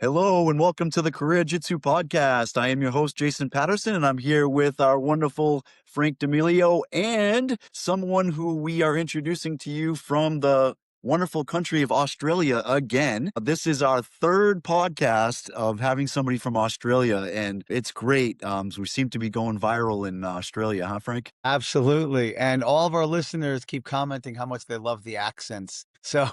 Hello and welcome to the Career Jitsu podcast. I am your host, Jason Patterson, and I'm here with our wonderful Frank D'Amelio and someone who we are introducing to you from the wonderful country of Australia again. This is our third podcast of having somebody from Australia, and it's great. So we seem to be going viral in Australia, huh, Frank? Absolutely. And all of our listeners keep commenting how much they love the accents. So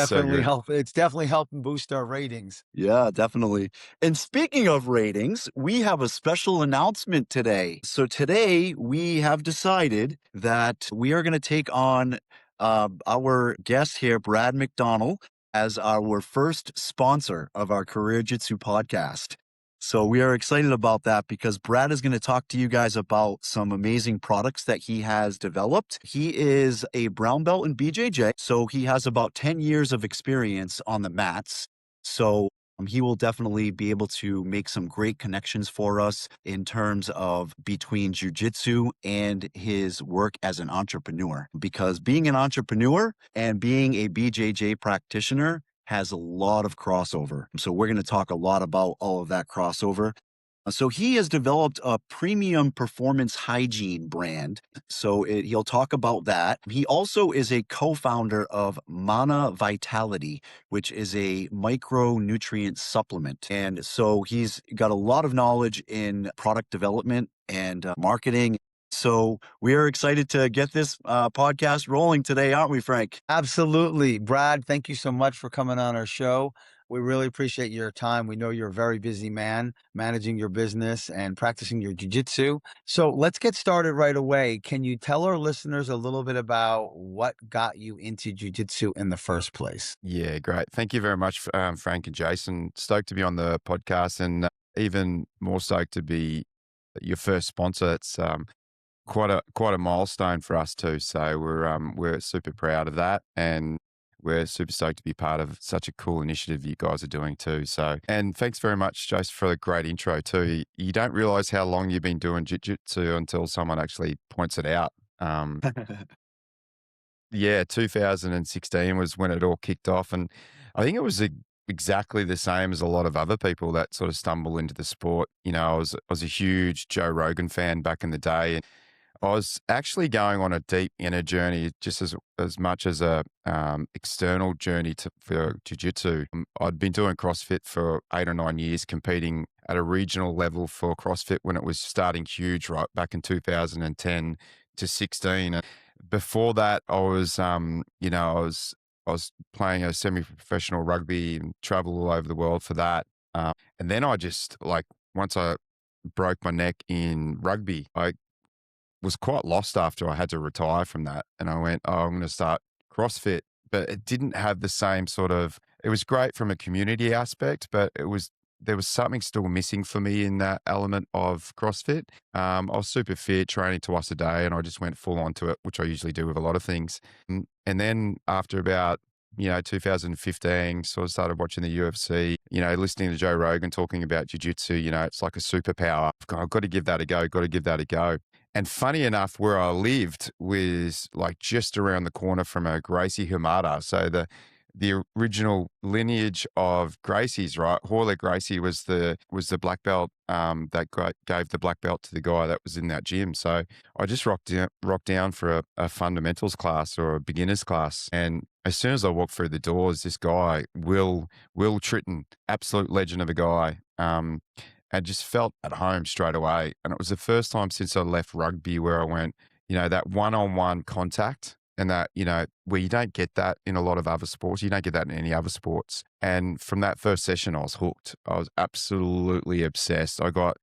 So good. it's definitely helping boost our ratings. Yeah, definitely. And speaking of ratings, we have a special announcement today. So today we have decided that we are going to take on our guest here, Brad McDonald, as our first sponsor of our Career Jitsu podcast. So we are excited about that because Brad is going to talk to you guys about some amazing products that he has developed. He is a brown belt in BJJ, so he has about 10 years of experience on the mats. So he will definitely be able to make some great connections for us in terms of between jujitsu and his work as an entrepreneur. Because being an entrepreneur and being a BJJ practitioner has a lot of crossover. So we're going to talk a lot about all of that crossover. So he has developed a premium performance hygiene brand. So he'll talk about that. He also is a co-founder of Mana Vitality, which is a micronutrient supplement. And so he's got a lot of knowledge in product development and marketing. So we are excited to get this podcast rolling today, aren't we, Frank? Absolutely. Brad, thank you so much for coming on our show. We really appreciate your time. We know you're a very busy man managing your business and practicing your jujitsu. So let's get started right away. Can you tell our listeners a little bit about what got you into jujitsu in the first place? Yeah, great. Thank you very much, Frank and Jason. Stoked to be on the podcast, and even more stoked to be your first sponsor. It's quite a milestone for us too. So we're super proud of that, and we're super stoked to be part of such a cool initiative you guys are doing too. So, and thanks very much, Jason, for the great intro too. You don't realize how long you've been doing jiu-jitsu until someone actually points it out. Um, Yeah, 2016 was when it all kicked off, and I think it was exactly the same as a lot of other people that sort of stumble into the sport. I was a huge Joe Rogan fan back in the day, and I was actually going on a deep inner journey, just as much as a external journey for jujitsu. I'd been doing CrossFit for 8 or 9 years, competing at a regional level for CrossFit when it was starting huge, right back in 2010 to 16. Before that, I was playing a semi-professional rugby and travel all over the world for that. And then I just once I broke my neck in rugby, I was quite lost after I had to retire from that. And I went, oh, I'm going to start CrossFit. But it didn't have the same sort of, it was great from a community aspect, but there was something still missing for me in that element of CrossFit. I was super fit, training twice a day, and I just went full on to it, which I usually do with a lot of things. And then after about 2015, sort of started watching the UFC, listening to Joe Rogan talking about jiu-jitsu, it's like a superpower. I've got to give that a go, got to give that a go. And funny enough, where I lived was like just around the corner from a Gracie Hamada. So the original lineage of Gracie's, right? Horley Gracie was the black belt gave the black belt to the guy that was in that gym. So I just rocked down for a fundamentals class or a beginners class, and as soon as I walked through the doors, this guy Will Tritton, absolute legend of a guy. I just felt at home straight away. And it was the first time since I left rugby where I went, that one-on-one contact, and that, where you don't get that in a lot of other sports. You don't get that in any other sports. And from that first session, I was hooked. I was absolutely obsessed. I got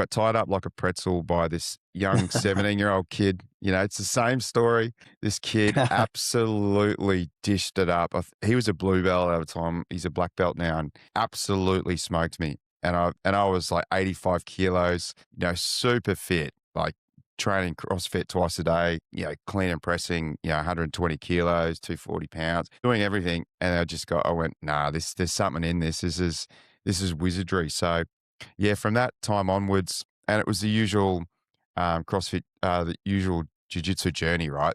tied up like a pretzel by this young 17-year-old kid. It's the same story. This kid absolutely dished it up. He was a blue belt at the time. He's a black belt now, and absolutely smoked me. And I was like 85 kilos, super fit, like training CrossFit twice a day, clean and pressing, 120 kilos, 240 pounds, doing everything. And I went, nah, there's something in this. This is wizardry. So yeah, from that time onwards, and it was the usual CrossFit, the usual jiu-jitsu journey, right?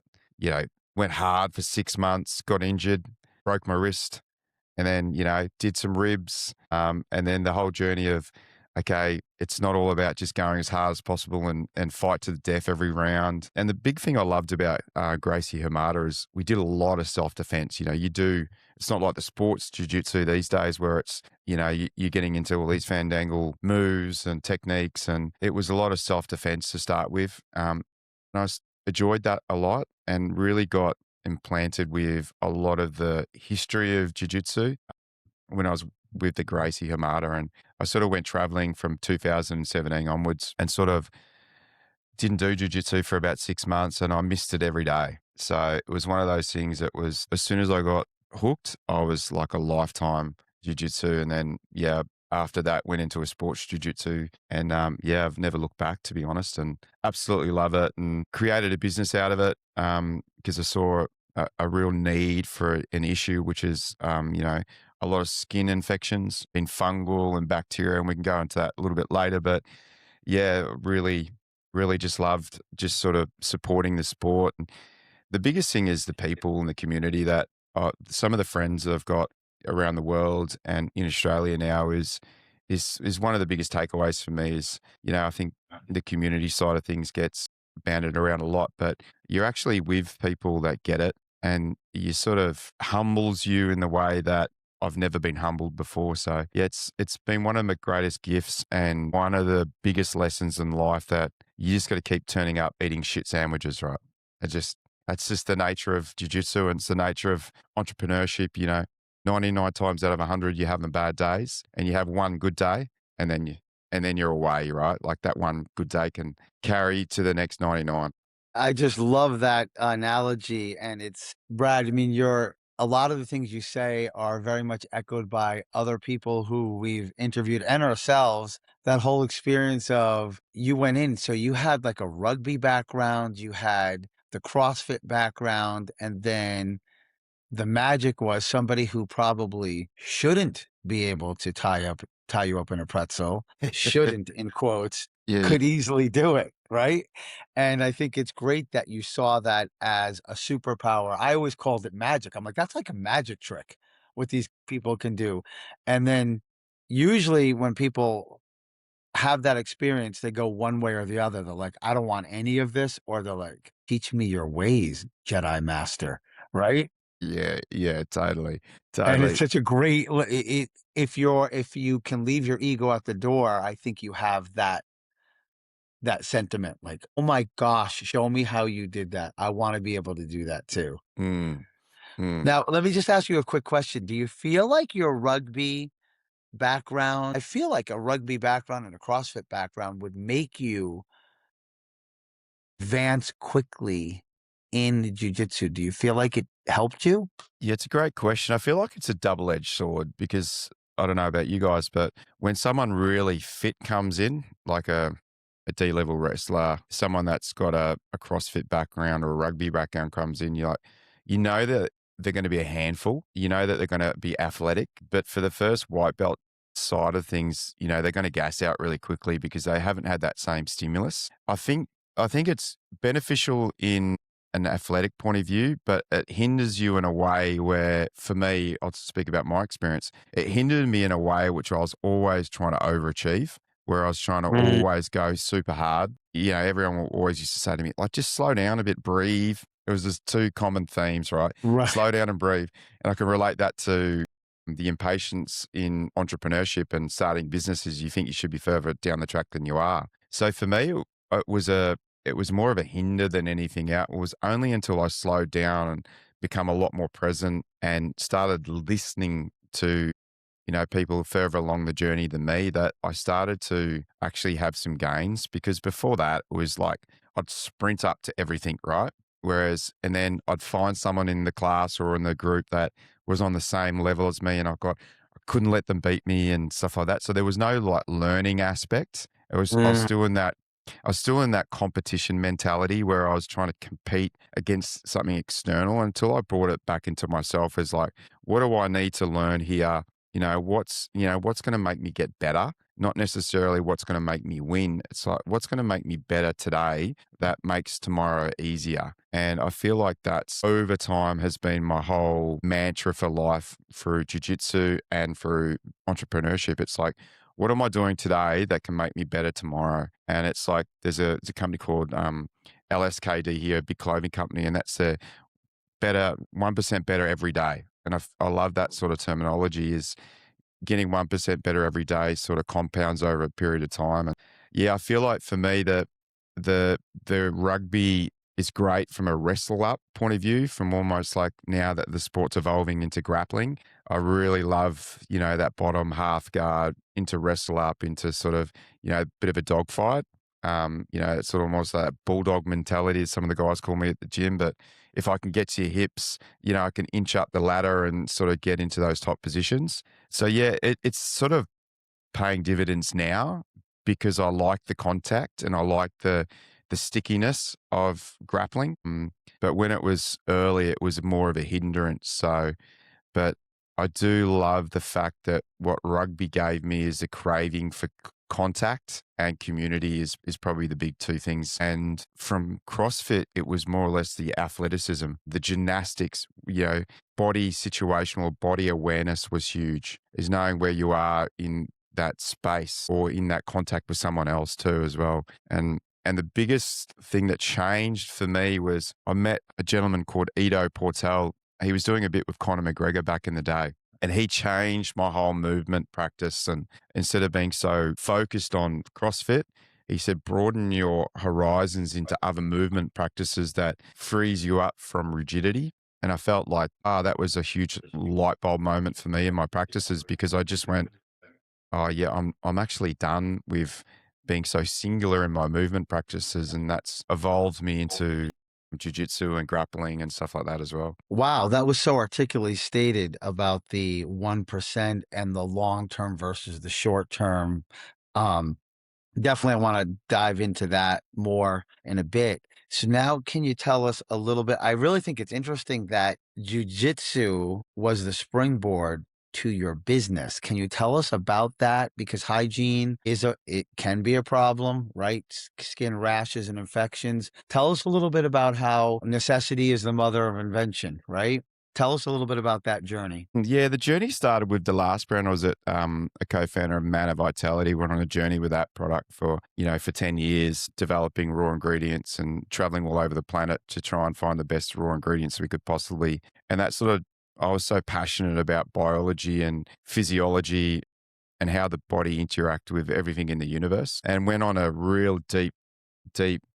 Went hard for 6 months, got injured, broke my wrist, and then, did some ribs. And then the whole journey of, okay, it's not all about just going as hard as possible and fight to the death every round. And the big thing I loved about Gracie Hamada is we did a lot of self-defense. It's not like the sports jiu-jitsu these days where it's, you're getting into all these fandangle moves and techniques. And it was a lot of self-defense to start with. And enjoyed that a lot and really got implanted with a lot of the history of jiu-jitsu when I was with the Gracie Hamada. And I sort of went traveling from 2017 onwards and sort of didn't do jiu-jitsu for about 6 months, and I missed it every day. So it was one of those things that was, as soon as I got hooked, I was like a lifetime jiu-jitsu. And then, after that went into a sports jiu-jitsu, and I've never looked back, to be honest, and absolutely love it, and created a business out of it because I saw a real need for an issue, which is, a lot of skin infections in fungal and bacteria. And we can go into that a little bit later, but really, really just loved just sort of supporting the sport. And the biggest thing is the people in the community that some of the friends that I've got around the world and in Australia now is one of the biggest takeaways for me is, I think the community side of things gets banded around a lot, but you're actually with people that get it, and you sort of humbles you in the way that I've never been humbled before. So it's been one of my greatest gifts and one of the biggest lessons in life, that you just got to keep turning up eating shit sandwiches, right? That's just the nature of jiu-jitsu, and it's the nature of entrepreneurship. 99 times out of 100, you're having bad days, and you have one good day, and then you're away, right? Like that one good day can carry you to the next 99. I just love that analogy. And it's, Brad, I mean, a lot of the things you say are very much echoed by other people who we've interviewed and ourselves. That whole experience of, you went in, so you had like a rugby background, you had the CrossFit background, and then the magic was somebody who probably shouldn't be able to tie you up in a pretzel, shouldn't in quotes, Yeah. could easily do it, right? And I think it's great that you saw that as a superpower. I always called it magic. I'm like, that's like a magic trick what these people can do. And then usually when people have that experience, they go one way or the other. They're like, I don't want any of this, or they're like, teach me your ways, Jedi Master, right? Yeah, totally. And it's Totally. such a great if you can leave your ego at the door, I think you have that sentiment, like, oh my gosh, show me how you did that. I want to be able to do that too. Mm, mm. Now, let me just ask you a quick question. Do you feel like your rugby background, I feel like a rugby background and a CrossFit background would make you advance quickly in jiu-jitsu? Do you feel like it helped you? Yeah, it's a great question. I feel like it's a double-edged sword because I don't know about you guys, but when someone really fit comes in, like a D-level wrestler, someone that's got a CrossFit background or a rugby background comes in, you're like, that they're going to be a handful. You know that they're going to be athletic, but for the first white belt side of things, they're going to gas out really quickly because they haven't had that same stimulus. I think it's beneficial in an athletic point of view, but it hinders you in a way where, for me, I'll speak about my experience. It hindered me in a way which I was always trying to overachieve, where I was trying to always go super hard. Everyone always used to say to me, like, just slow down a bit, breathe. It was just two common themes, right? Right. Slow down and breathe. And I can relate that to the impatience in entrepreneurship and starting businesses. You think you should be further down the track than you are. So for me, it was more of a hinder than anything else. It was only until I slowed down and become a lot more present and started listening to, people further along the journey than me, that I started to actually have some gains. Because before that, it was like I'd sprint up to everything, right? And then I'd find someone in the class or in the group that was on the same level as me, and I couldn't let them beat me and stuff like that. So there was no like learning aspect. I was still in that competition mentality where I was trying to compete against something external, until I brought it back into myself as like, what do I need to learn here? what's going to make me get better, not necessarily what's going to make me win. It's like, what's going to make me better today that makes tomorrow easier. And I feel like that's over time has been my whole mantra for life through jiu-jitsu and through entrepreneurship. It's like, what am I doing today that can make me better tomorrow? And it's like, there's a company called LSKD here, a big clothing company, and that's the better, 1% better every day. And I love that sort of terminology, is getting 1% better every day sort of compounds over a period of time. And yeah, I feel like for me that the rugby is great from a wrestle up point of view, from almost like now that the sport's evolving into grappling. I really love, that bottom half guard into wrestle up into sort of, a bit of a dogfight. It's sort of almost that bulldog mentality, as some of the guys call me at the gym. But if I can get to your hips, I can inch up the ladder and sort of get into those top positions. So yeah, it's sort of paying dividends now because I like the contact and I like the stickiness of grappling. But when it was early, it was more of a hindrance. So, but I do love the fact that what rugby gave me is a craving for contact, and community is probably the big two things. And from CrossFit, it was more or less the athleticism, the gymnastics, body situational, body awareness was huge, is knowing where you are in that space or in that contact with someone else too as well. And the biggest thing that changed for me was I met a gentleman called Ido Portal. He was doing a bit with Conor McGregor back in the day. And he changed my whole movement practice. And instead of being so focused on CrossFit, he said, broaden your horizons into other movement practices that frees you up from rigidity. And I felt like, that was a huge light bulb moment for me in my practices, because I just went, oh yeah, I'm actually done with being so singular in my movement practices. And that's evolved me into jiu-jitsu and grappling and stuff like that as well. Wow, that was so articulately stated about the 1% and the long term versus the short term. Um, Definitely, I want to dive into that more in a bit. So now, can you tell us a little bit? I really think it's interesting that jujitsu was the springboard to your business. Can you tell us about that? Because hygiene it can be a problem, right? Skin rashes and infections. Tell us a little bit about how necessity is the mother of invention, right? Tell us a little bit about that journey. Yeah, the journey started with the last brand. I was a co-founder of Mana Vitality. Went on a journey with that product for 10 years, developing raw ingredients and traveling all over the planet to try and find the best raw ingredients we could possibly. And that sort of, I was so passionate about biology and physiology and how the body interact with everything in the universe, and went on a real deep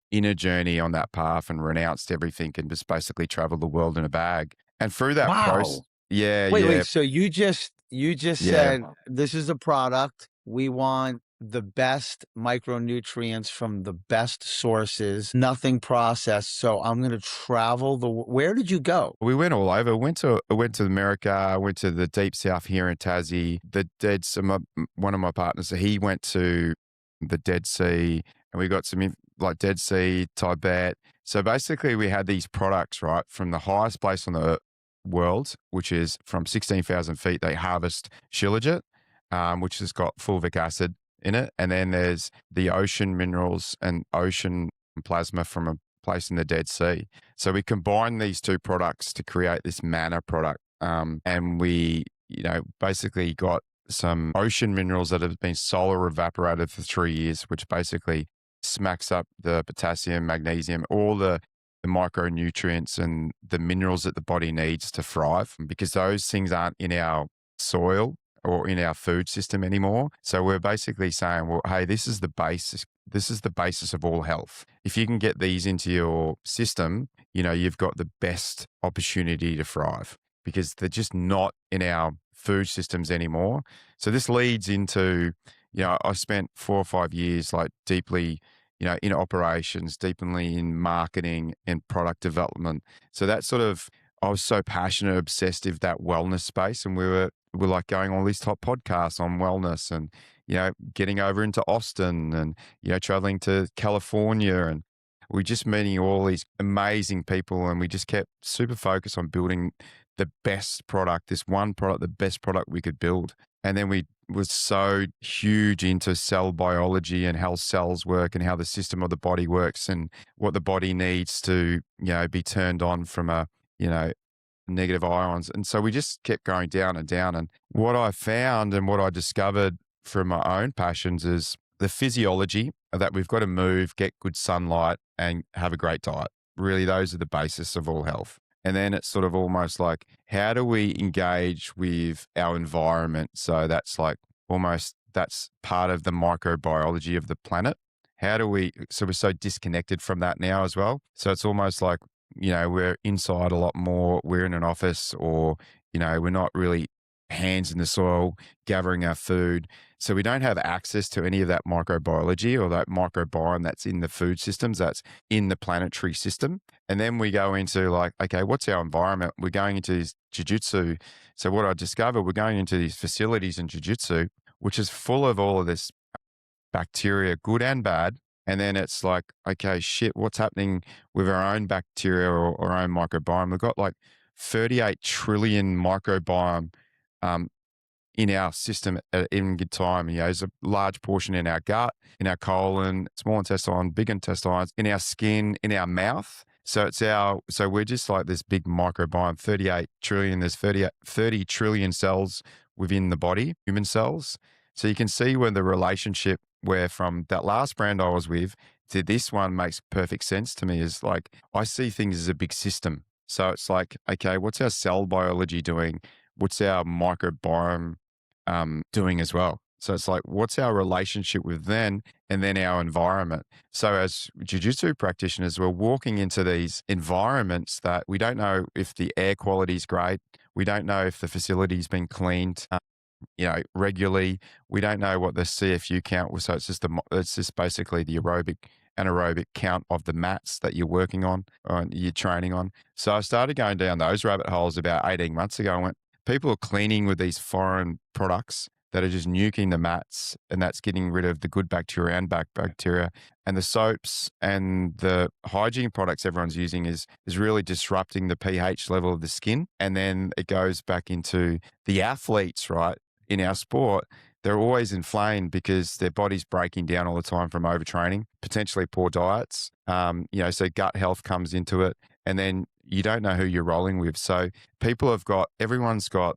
inner journey on that path and renounced everything and just basically traveled the world in a bag. And through that process, Wow. yeah, Wait. So you just yeah. said this is a product. We want the best micronutrients from the best sources, nothing processed. So I'm going to travel where did you go? We went all over. Went to America. Went to the deep south here in Tassie. One of my partners, so he went to the Dead Sea, and we got some like Dead Sea, Tibet. So basically, we had these products right from the highest place on the world, which is from 16,000 feet. They harvest shilajit, which has got fulvic acid in it, and then there's the ocean minerals and ocean plasma from a place in the Dead Sea. So we combine these two products to create this Mana product. And we, basically got some ocean minerals that have been solar evaporated for 3 years, which basically smacks up the potassium, magnesium, all the micronutrients and the minerals that the body needs to thrive, because those things aren't in our soil or in our food system anymore. So we're basically saying, well, hey, this is the basis. This is the basis of all health. If you can get these into your system, you've got the best opportunity to thrive, because they're just not in our food systems anymore. So this leads into, I spent 4 or 5 years like deeply, in operations, deeply in marketing and product development. So that sort of, I was so passionate, obsessed with that wellness space. And we're like going on these top podcasts on wellness and, getting over into Austin and, traveling to California, and we just meeting all these amazing people. And we just kept super focused on building the best product, this one product, the best product we could build. And then we was so huge into cell biology and how cells work and how the system of the body works and what the body needs to, be turned on from you know, negative ions. And so we just kept going down and down. And what I found and what I discovered from my own passions is the physiology that we've got to move, get good sunlight, and have a great diet. Really, those are the basis of all health. And then it's sort of almost like, how do we engage with our environment? So that's like almost that's part of the microbiology of the planet. How do we, so we're so disconnected from that now as well. So it's almost like, we're inside a lot more. We're in an office or, we're not really hands in the soil gathering our food. So we don't have access to any of that microbiology or that microbiome that's in the food systems, that's in the planetary system. And then we go into like, okay, what's our environment? We're going into this jiu-jitsu. So what I discovered, we're going into these facilities in jiu-jitsu, which is full of all of this bacteria, good and bad. And then it's like, okay, shit, what's happening with our own bacteria or our own microbiome? We've got like 38 trillion microbiome um, in our system at any good time. There's a large portion in our gut, in our colon, small intestine, big intestines, in our skin, in our mouth. So so we're just like this big microbiome, 38 trillion. There's 30 trillion cells within the body, human cells. So you can see when the relationship where from that last brand I was with to this one makes perfect sense to me is like, I see things as a big system. So it's like, okay, what's our cell biology doing? What's our microbiome doing as well? So it's like, what's our relationship with them and then our environment? So as jiu-jitsu practitioners, we're walking into these environments that we don't know if the air quality is great. We don't know if the facility's been cleaned, regularly. We don't know what the CFU count was. So it's just basically the aerobic, anaerobic count of the mats that you're working on or you're training on. So I started going down those rabbit holes about 18 months ago. I went, people are cleaning with these foreign products that are just nuking the mats, and that's getting rid of the good bacteria and bad bacteria. And the soaps and the hygiene products everyone's using is really disrupting the pH level of the skin. And then it goes back into the athletes, right? In our sport, they're always inflamed because their body's breaking down all the time from overtraining, potentially poor diets. So gut health comes into it. And then you don't know who you're rolling with. So everyone's got,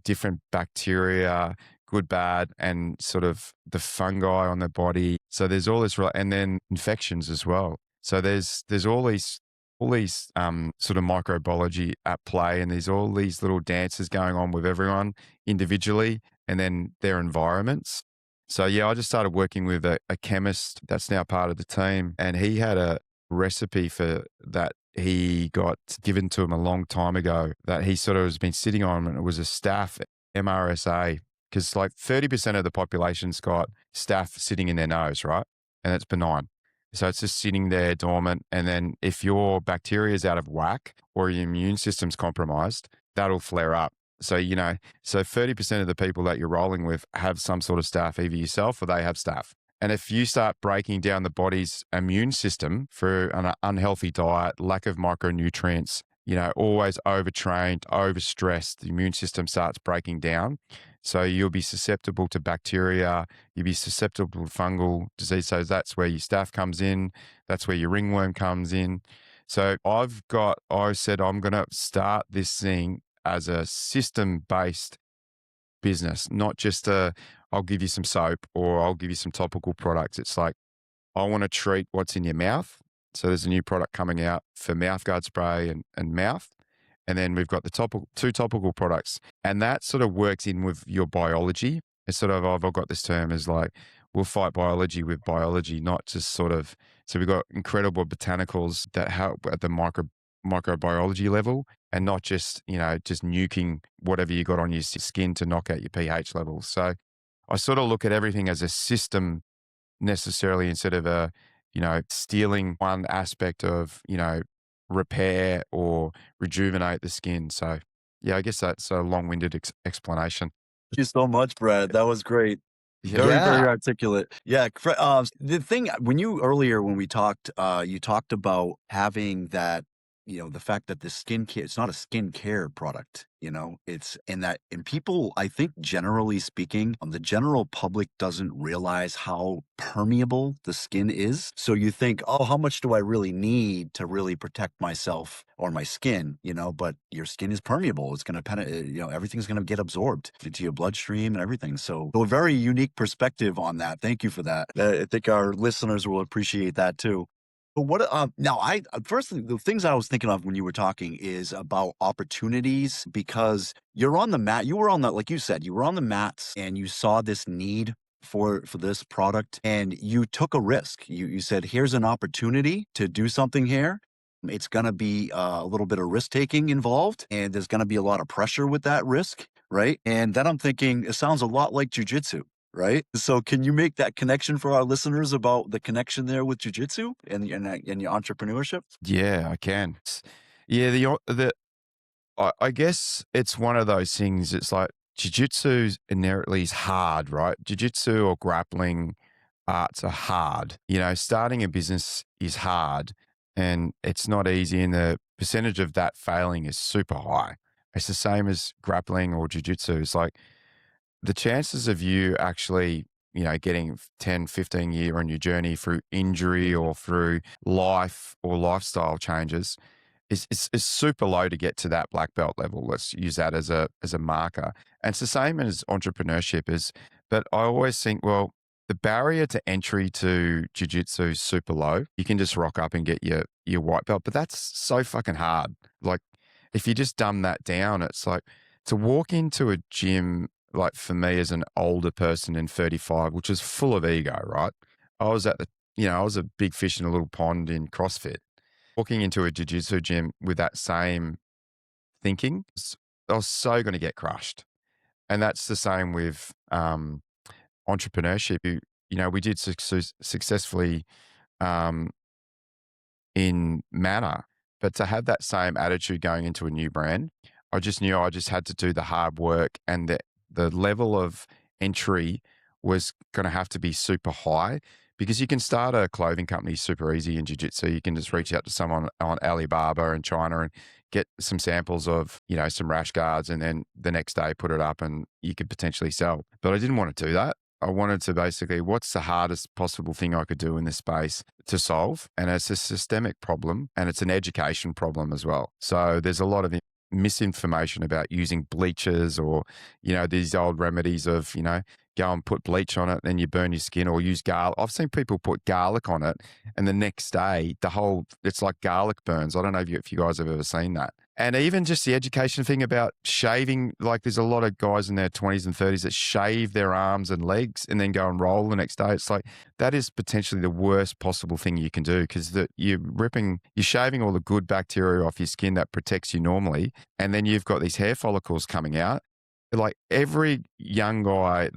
different bacteria, good, bad, and sort of the fungi on their body. So there's all this, and then infections as well. So there's all these sort of microbiology at play, and there's all these little dances going on with everyone individually and then their environments. So yeah, I just started working with a chemist that's now part of the team, and he had a recipe for that he got given to him a long time ago that he sort of has been sitting on, and it was a staph MRSA, because like 30% of the population's got staph sitting in their nose, right? And it's benign. So it's just sitting there dormant. And then if your bacteria is out of whack or your immune system's compromised, that'll flare up. So, so 30% of the people that you're rolling with have some sort of staph, either yourself or they have staph. And if you start breaking down the body's immune system for an unhealthy diet, lack of micronutrients, always overtrained, overstressed, the immune system starts breaking down. So you'll be susceptible to bacteria, you'll be susceptible to fungal disease. So that's where your staph comes in. That's where your ringworm comes in. So I said, I'm going to start this thing as a system-based business, not just I'll give you some soap or I'll give you some topical products. It's like, I want to treat what's in your mouth. So there's a new product coming out for mouth guard spray and mouth. And then we've got the two topical products. And that sort of works in with your biology. It's sort of, I've got this term as like, we'll fight biology with biology, not just sort of, so we've got incredible botanicals that help at the microbiology level, and not just, just nuking whatever you got on your skin to knock out your pH levels. So I sort of look at everything as a system necessarily, instead of stealing one aspect of, repair or rejuvenate the skin. So yeah, I guess that's a long-winded explanation. Thank you so much, Brad. That was great. Yeah. Very, Yeah. very articulate. Yeah. The thing when we talked, you talked about having that the fact that the skincare, it's not a skincare product, it's and people, I think generally speaking, the general public doesn't realize how permeable the skin is. So you think, oh, how much do I really need to really protect myself or my skin, but your skin is permeable. It's going to, everything's going to get absorbed into your bloodstream and everything. So a very unique perspective on that. Thank you for that. I think our listeners will appreciate that too. But now firstly, the things I was thinking of when you were talking is about opportunities, because you're on the mat, you were on the, like you said, you were on the mats and you saw this need for this product and you took a risk. You said, here's an opportunity to do something here. It's going to be a little bit of risk taking involved, and there's going to be a lot of pressure with that risk, right? And then I'm thinking, it sounds a lot like jujitsu, right? So can you make that connection for our listeners about the connection there with jujitsu and your entrepreneurship? Yeah, I can. Yeah, I guess it's one of those things. It's like jiu-jitsu inherently is hard, right? Jiu-jitsu or grappling arts are hard. Starting a business is hard and it's not easy, and the percentage of that failing is super high. It's the same as grappling or jiu-jitsu. It's like the chances of you actually, getting 10, 15 year on your journey through injury or through life or lifestyle changes is super low to get to that black belt level. Let's use that as a marker. And it's the same as entrepreneurship but I always think, well, the barrier to entry to jiu-jitsu is super low. You can just rock up and get your white belt, but that's so fucking hard. Like if you just dumb that down, it's like to walk into a gym, like for me as an older person in 35, which is full of ego, right? I was I was a big fish in a little pond in CrossFit. Walking into a jiu-jitsu gym with that same thinking, I was so going to get crushed. And that's the same with entrepreneurship. We did successfully um, in manner, but to have that same attitude going into a new brand, I just knew I just had to do the hard work, and the level of entry was going to have to be super high, because you can start a clothing company super easy in jiu-jitsu. You can just reach out to someone on Alibaba in China and get some samples of, some rash guards, and then the next day put it up and you could potentially sell. But I didn't want to do that. I wanted to basically, what's the hardest possible thing I could do in this space to solve? And it's a systemic problem, and it's an education problem as well. So there's a lot of misinformation about using bleaches or, these old remedies of, go and put bleach on it, then you burn your skin, or use garlic. I've seen people put garlic on it, and the next day, it's like garlic burns. I don't know if you guys have ever seen that. And even just the education thing about shaving, like there's a lot of guys in their 20s and 30s that shave their arms and legs and then go and roll the next day. It's like, that is potentially the worst possible thing you can do, because you're shaving all the good bacteria off your skin that protects you normally. And then you've got these hair follicles coming out. Like every young guy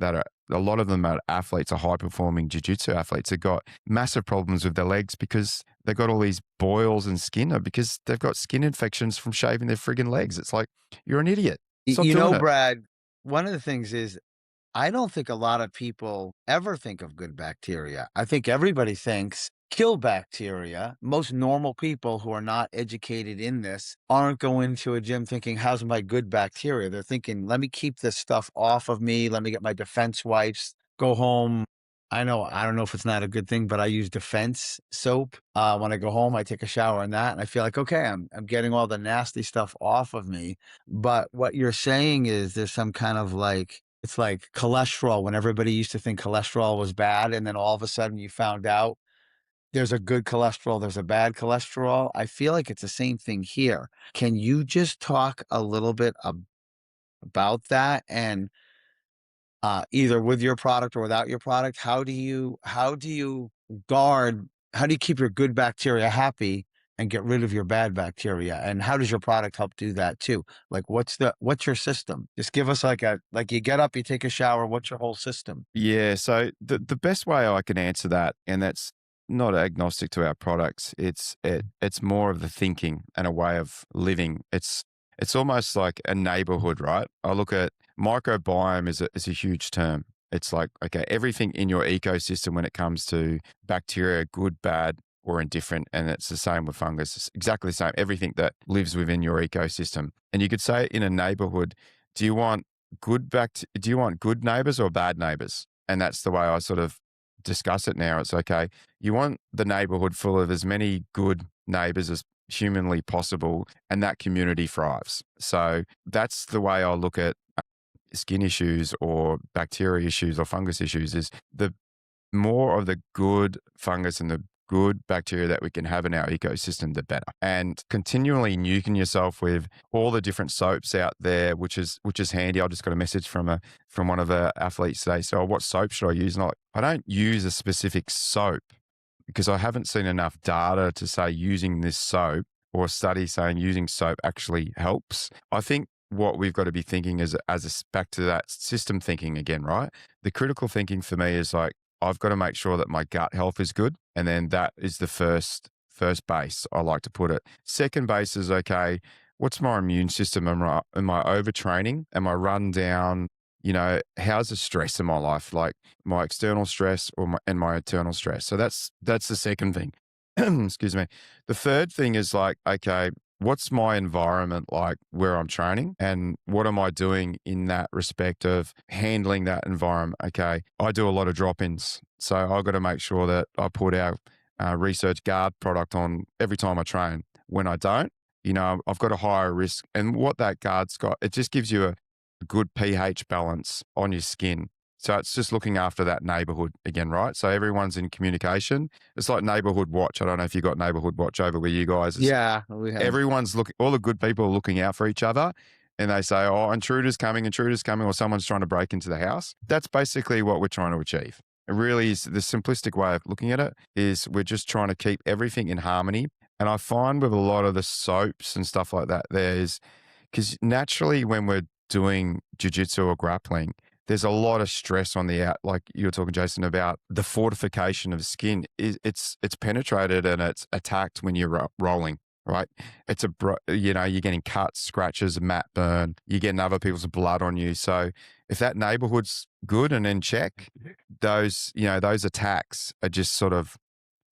a lot of them are athletes, are high performing jiu-jitsu athletes, have got massive problems with their legs because they've got all these boils and skin, because they've got skin infections from shaving their friggin' legs. It's like, you're an idiot. Stop doing it. Brad, one of the things is, I don't think a lot of people ever think of good bacteria. I think everybody thinks kill bacteria. Most normal people who are not educated in this aren't going to a gym thinking, how's my good bacteria? They're thinking, let me keep this stuff off of me. Let me get my defense wipes, go home. I don't know if it's not a good thing, but I use defense soap. When I go home, I take a shower in that, and I feel like, okay, I'm getting all the nasty stuff off of me. But what you're saying is there's some kind of it's like cholesterol, when everybody used to think cholesterol was bad, and then all of a sudden you found out there's a good cholesterol, there's a bad cholesterol. I feel like it's the same thing here. Can you just talk a little bit about that, and either with your product or without your product, how do you keep your good bacteria happy and get rid of your bad bacteria? And how does your product help do that too? Like, what's your system? Just give us like you get up, you take a shower, what's your whole system? Yeah. So the best way I can answer that, and that's not agnostic to our products, it's more of the thinking and a way of living. It's almost like a neighborhood, right? I look at microbiome is a huge term. It's like, okay, everything in your ecosystem when it comes to bacteria, good, bad, or indifferent. And it's the same with fungus. It's exactly the same. Everything that lives within your ecosystem. And you could say in a neighborhood, do you want do you want good neighbors or bad neighbors? And that's the way I sort of discuss it now. It's okay. You want the neighborhood full of as many good neighbors as humanly possible, and that community thrives. So that's the way I look at skin issues or bacteria issues or fungus issues, is the more of the good fungus and the good bacteria that we can have in our ecosystem, the better. And continually nuking yourself with all the different soaps out there, which is handy. I just got a message from one of the athletes today. So, what soap should I use? And I don't use a specific soap because I haven't seen enough data to say using this soap or a study saying using soap actually helps. I think what we've got to be thinking is back to that system thinking again, right? The critical thinking for me is like, I've got to make sure that my gut health is good. And then that is the first base, I like to put it. Second base is, okay, what's my immune system? Am I overtraining? Am I run down? How's the stress in my life? Like my external stress and my internal stress. So that's the second thing. Excuse me. The third thing is like, okay, what's my environment like where I'm training, and what am I doing in that respect of handling that environment? Okay, I do a lot of drop-ins, so I've got to make sure that I put our research guard product on every time I train. When I don't, I've got a higher risk. And what that guard's got, it just gives you a good pH balance on your skin. So it's just looking after that neighborhood again, right? So everyone's in communication. It's like neighborhood watch. I don't know if you got neighborhood watch over where you guys. Yeah, we have. Everyone's all the good people are looking out for each other, and they say, oh, intruder's coming, or someone's trying to break into the house. That's basically what we're trying to achieve. It really is. The simplistic way of looking at it is we're just trying to keep everything in harmony. And I find with a lot of the soaps and stuff like that, because naturally when we're doing jiu-jitsu or grappling, there's a lot of stress on the out, like you were talking, Jason, about the fortification of skin. It's penetrated and it's attacked when you're rolling, right? You're getting cuts, scratches, mat burn. You're getting other people's blood on you. So if that neighborhood's good and in check, those attacks are just sort of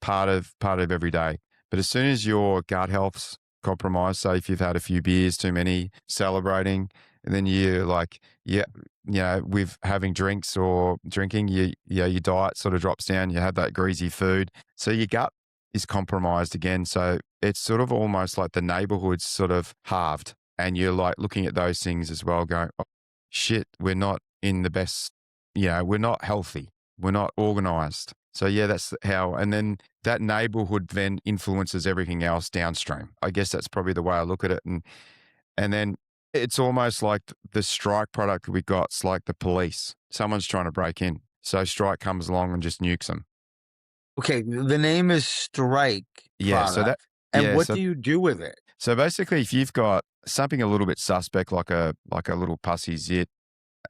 part of every day. But as soon as your gut health's compromised, say if you've had a few beers too many, celebrating, and then you're like, with having drinks or drinking, your diet sort of drops down. You have that greasy food. So your gut is compromised again. So it's sort of almost like the neighborhood's sort of halved. And you're like looking at those things as well going, oh, shit, we're not in the best, we're not healthy. We're not organized. So yeah, that's how, and then that neighborhood then influences everything else downstream. I guess that's probably the way I look at it. And then it's almost like the strike product we got. It's like the police. Someone's trying to break in. So strike comes along and just nukes them. Okay. The name is Strike Yeah. product. What do you do with it? So basically, if you've got something a little bit suspect, like a little pussy zit,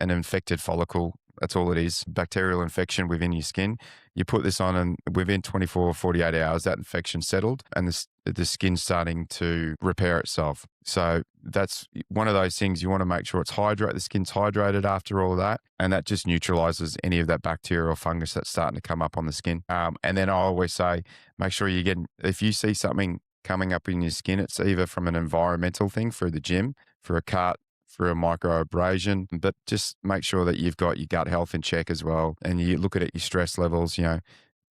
an infected follicle, that's all it is, bacterial infection within your skin, you put this on and within 24 or 48 hours, that infection settled and the skin's starting to repair itself. So that's one of those things you want to make sure the skin's hydrated after all of that. And that just neutralizes any of that bacteria or fungus that's starting to come up on the skin. And then I always say, make sure if you see something coming up in your skin, it's either from an environmental thing through the gym, for a cut, for a microabrasion, but just make sure that you've got your gut health in check as well. And you look at your stress levels,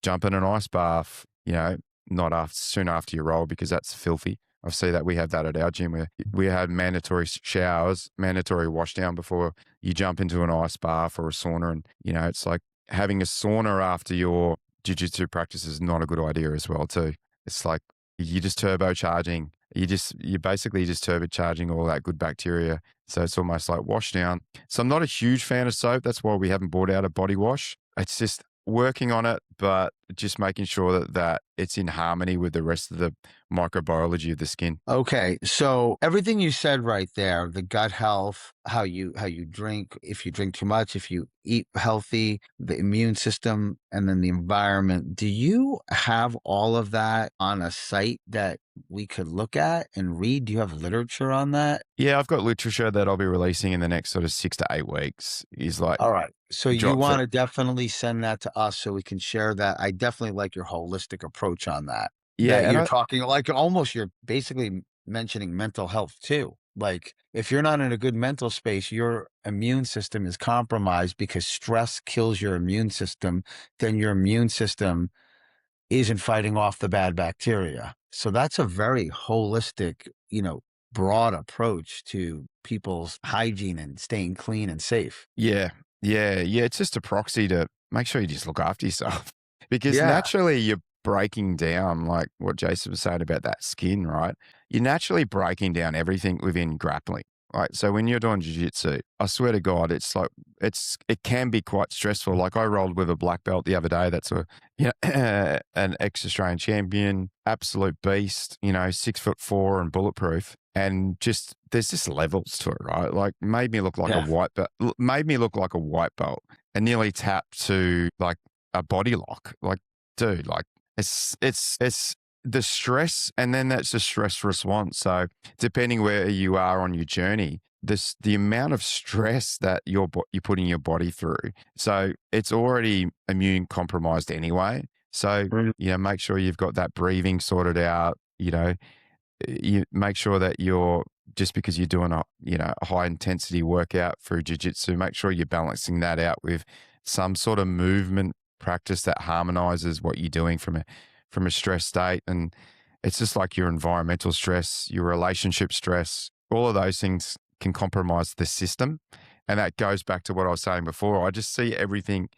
jump in an ice bath, not soon after you roll, because that's filthy. I see that we have that at our gym where we had mandatory showers, mandatory wash down before you jump into an ice bath or a sauna. And, it's like having a sauna after your jiu-jitsu practice is not a good idea as well too. It's like you're just turbocharging. You're basically just turbocharging all that good bacteria. So it's almost like wash down. So I'm not a huge fan of soap. That's why we haven't brought out a body wash. It's just working on it, but just making sure that it's in harmony with the rest of the microbiology of the skin. Okay. So everything you said right there, the gut health, how you drink, if you drink too much, if you eat healthy, the immune system, and then the environment. Do you have all of that on a site that we could look at and read? Do you have literature on that? Yeah, I've got literature that I'll be releasing in the next sort of 6 to 8 weeks. All right. So you want to definitely send that to us so we can share that. I definitely like your holistic approach on that. that Yeah, and you're talking like almost you're basically mentioning mental health too. Like if you're not in a good mental space, your immune system is compromised because stress kills your immune system. Then your immune system isn't fighting off the bad bacteria. So that's a very holistic, broad approach to people's hygiene and staying clean and safe. yeah, yeah. It's just a proxy to make sure you just look after yourself because Yeah. naturally you're breaking down, like what Jason was saying about that skin, right? You're naturally breaking down everything within grappling. Right. So when you're doing jiu-jitsu, I swear to God, it's like it can be quite stressful. Like I rolled with a black belt the other day. That's an ex-Australian champion, absolute beast, 6'4" and bulletproof. And just there's just levels to it, right? Like made me look like a Yeah. white belt, made me look like a white belt, and nearly tapped to like a body lock. Like, dude, like it's the stress, and then that's the stress response. So depending where you are on your journey, the amount of stress that you're putting your body through. So it's already immune compromised anyway. So Right. make sure you've got that breathing sorted out. You make sure that you're just because you're doing a high intensity workout for jiu-jitsu, make sure you're balancing that out with some sort of movement practice that harmonizes what you're doing from a stress state. And it's just like your environmental stress, your relationship stress, all of those things can compromise the system. And that goes back to what I was saying before. I just see everything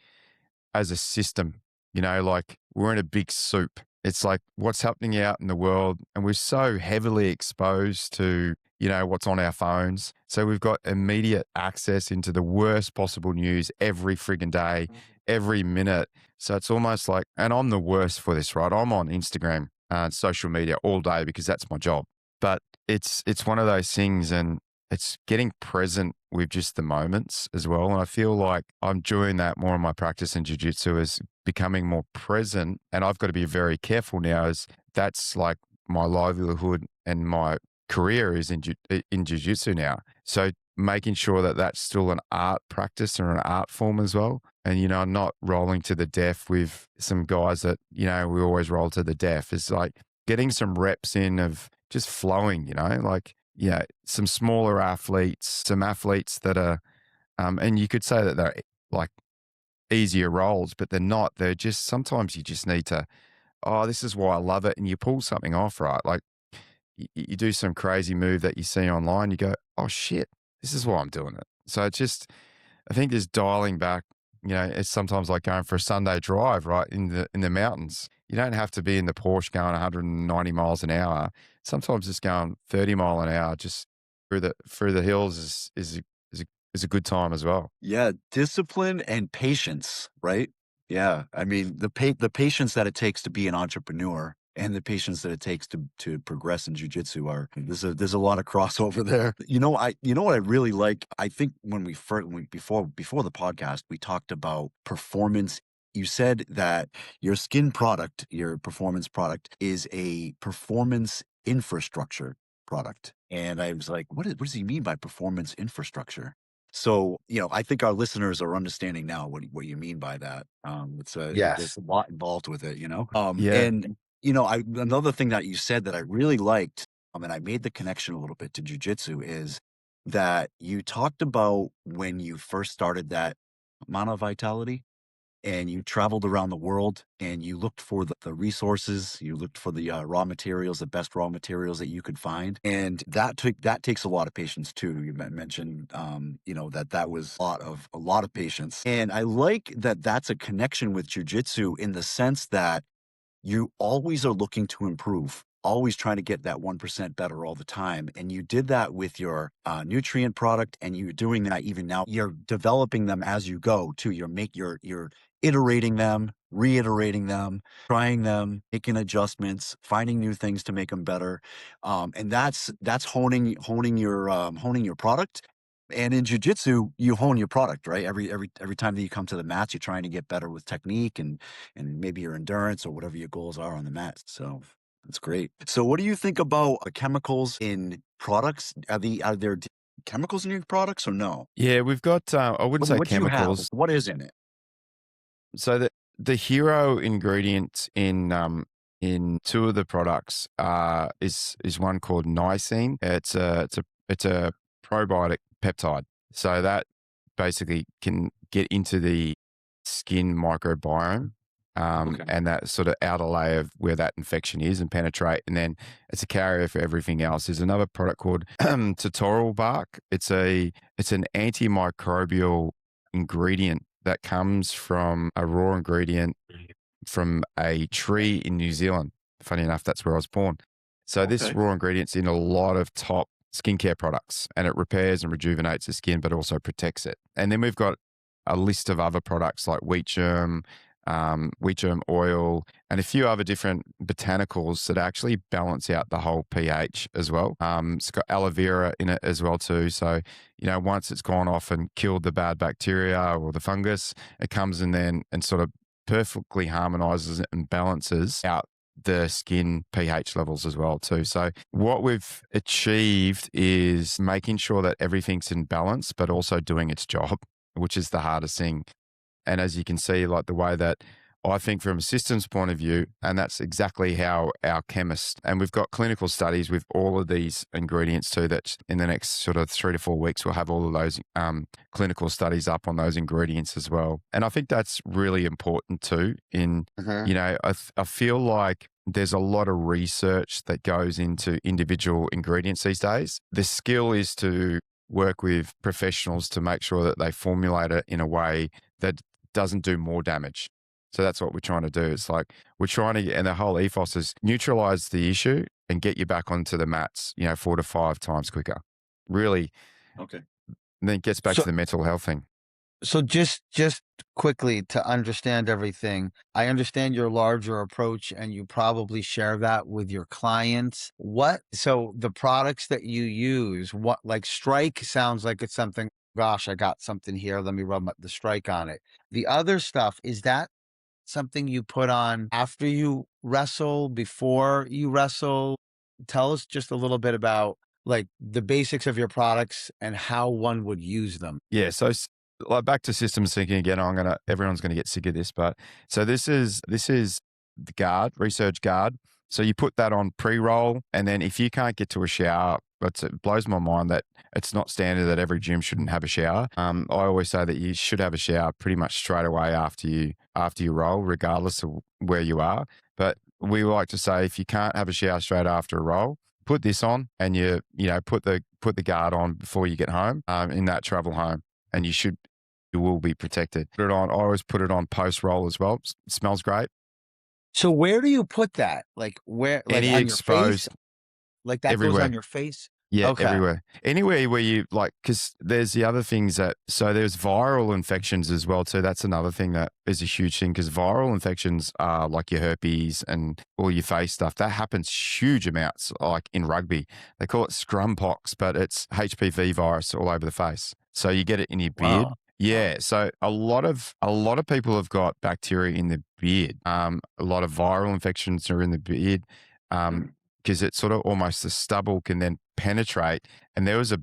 as a system, like we're in a big soup. It's like what's happening out in the world, and we're so heavily exposed to, what's on our phones. So we've got immediate access into the worst possible news every friggin' day, every minute. So it's almost like, and I'm the worst for this, right? I'm on Instagram and social media all day because that's my job. But it's one of those things, and it's getting present with just the moments as well. And I feel like I'm doing that more in my practice in jiu-jitsu, is becoming more present. And I've got to be very careful now, as that's like my livelihood and my career is in jiu-jitsu now. So making sure that that's still an art practice or an art form as well. And, not rolling to the death with some guys that, we always roll to the death. It's like getting some reps in of just flowing, like, some smaller athletes, some athletes that are, and you could say that they're like easier roles, but they're not. They're just, sometimes you just need to, oh, this is why I love it. And you pull something off, right? Like you do some crazy move that you see online, you go, oh shit, this is why I'm doing it. So it's just, I think just dialing back, it's sometimes like going for a Sunday drive, right? In the mountains. You don't have to be in the Porsche going 190 miles an hour. Sometimes just going 30 mile an hour just through the hills is a good time as well. Yeah, discipline and patience, right? Yeah, I mean the patience that it takes to be an entrepreneur and the patience that it takes to progress in jujitsu are there's a lot of crossover there. You know what I really like. I think when we first before the podcast we talked about performance. You said that your skin product, your performance product, is a performance infrastructure product, and I was like, what does he mean by performance infrastructure? So, I think our listeners are understanding now what you mean by that. There's Yes. a lot involved with it, Yeah. and another thing that you said that I really liked, and I made the connection a little bit to jujitsu is that you talked about when you first started that Mana Vitality and you traveled around the world and you looked for the resources, you looked for the raw materials, the best raw materials that you could find, and that takes a lot of patience too. You mentioned, that was a lot of patience, and I like that. That's a connection with jujitsu in the sense that you always are looking to improve, always trying to get that 1% better all the time. And you did that with your nutrient product, and you're doing that even now. You're developing them as you go too. You're iterating them, reiterating them, trying them, making adjustments, finding new things to make them better. And that's honing your product. And in jujitsu, you hone your product, right? Every time that you come to the mats, you're trying to get better with technique and maybe your endurance or whatever your goals are on the mat. So that's great. So what do you think about chemicals in products? Are there chemicals in your products or no? Yeah, we've got, I wouldn't say What do you have? chemicals. What is in it? So the hero ingredient in in two of the products is one called Niacin. It's a probiotic peptide. So that basically can get into the skin microbiome. And that sort of outer layer of where that infection is and penetrate. And then it's a carrier for everything else. There's another product called tutorial bark. It's an antimicrobial ingredient that comes from a raw ingredient from a tree in New Zealand. Funny enough, that's where I was born. So this raw ingredient's in a lot of top skincare products, and it repairs and rejuvenates the skin, but also protects it. And then we've got a list of other products like wheat germ oil, and a few other different botanicals that actually balance out the whole pH as well. It's got aloe vera in it as well too. So, once it's gone off and killed the bad bacteria or the fungus, it comes in then and sort of perfectly harmonizes it and balances out the skin pH levels as well too. So what we've achieved is making sure that everything's in balance, but also doing its job, which is the hardest thing. And as you can see, like the way that I think from a systems point of view, and that's exactly how our chemists, and we've got clinical studies with all of these ingredients too, that in the next sort of 3 to 4 weeks, we'll have all of those clinical studies up on those ingredients as well. And I think that's really important too I feel like there's a lot of research that goes into individual ingredients these days. The skill is to work with professionals to make sure that they formulate it in a way that doesn't do more damage. So that's what we're trying to do. It's like we're trying to, and the whole ethos is neutralize the issue and get you back onto the mats, 4 to 5 times quicker. Really. Okay. And then it gets back to the mental health thing. So just quickly to understand everything, I understand your larger approach and you probably share that with your clients. So the products that you use, like Strike sounds like it's something, gosh, I got something here. Let me rub the Strike on it. The other stuff, is that something you put on after you wrestle, before you wrestle? Tell us just a little bit about like the basics of your products and how one would use them. Yeah. So like back to systems thinking again, everyone's going to get sick of this, but so this is the guard, Resurge Guard. So you put that on pre-roll, and then if you can't get to a shower, it blows my mind that it's not standard that every gym shouldn't have a shower. I always say that you should have a shower pretty much straight away after you roll, regardless of where you are. But we like to say if you can't have a shower straight after a roll, put this on, and you put the guard on before you get home in that travel home, and you will be protected. Put it on. I always put it on post roll as well. It smells great. So where do you put that? Like where? Like Any on exposed, your face? Like that everywhere. goes on your face? Yeah, Okay. everywhere. Anywhere where you like, because there's the other things so there's viral infections as well too. That's another thing that is a huge thing, because viral infections are like your herpes and all your face stuff. That happens huge amounts, like in rugby. They call it scrum pox, but it's HPV virus all over the face. So you get it in your beard. Wow. Yeah. So a lot of people have got bacteria in the beard. A lot of viral infections are in the beard. Because it's sort of almost the stubble can then penetrate. And there was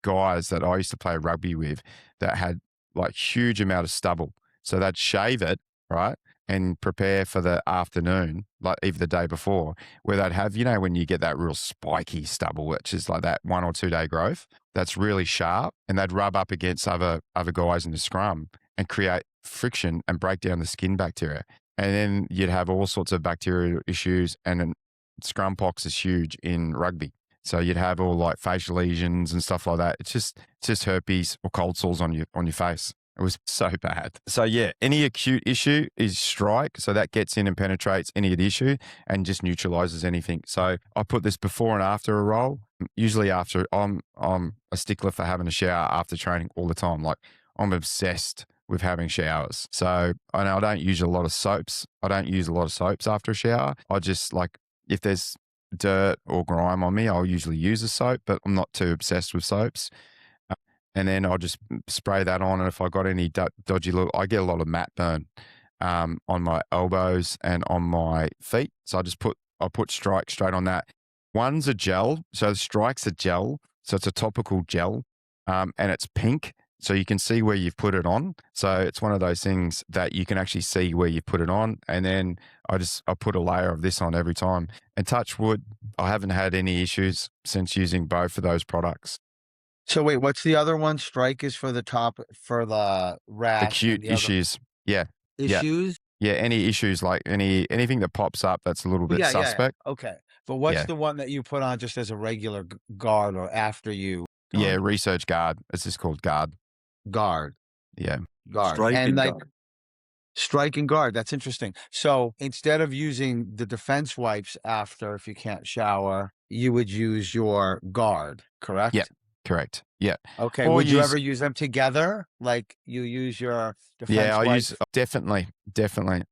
guys that I used to play rugby with that had like huge amount of stubble. So they'd shave it, right, and prepare for the afternoon, like even the day before, where they'd have, when you get that real spiky stubble, which is like that 1 or 2 day growth, that's really sharp, and they'd rub up against other guys in the scrum and create friction and break down the skin bacteria. And then you'd have all sorts of bacterial issues, and then scrum pox is huge in rugby. So you'd have all like facial lesions and stuff like that. It's just herpes or cold sores on your face. It was so bad. So yeah, any acute issue is Strike. So that gets in and penetrates any issue and just neutralizes anything. So I put this before and after a roll. Usually after, I'm a stickler for having a shower after training all the time. Like I'm obsessed with having showers. So I know I don't use a lot of soaps. I don't use a lot of soaps after a shower. I just like, if there's dirt or grime on me, I'll usually use a soap, but I'm not too obsessed with soaps. And then I'll just spray that on. And if I got any dodgy I get a lot of mat burn on my elbows and on my feet. So I put Strike straight on that. One's a gel. So Strike's a gel. So it's a topical gel. And it's pink. So you can see where you've put it on. So it's one of those things that you can actually see where you put it on. And then I put a layer of this on every time. And touch wood, I haven't had any issues since using both of those products. So wait, what's the other one? Strike is for the top, for the rash, Acute and the other issues. Yeah. Yeah. issues? Yeah. Any issues, like anything that pops up that's a little Well, bit yeah. suspect. Okay. But what's Yeah. the one that you put on just as a regular guard or after you Yeah. on Research guard. It's just called guard. guard, Yeah. guard, Strike and and like guard. strike and guard? That's interesting. So instead of using the defense wipes after, if you can't shower, you would use your guard, Yeah. correct? Correct. Yeah. Okay. Or Would you use, ever use them together? Like you use your yeah, defense I wipes? use, definitely.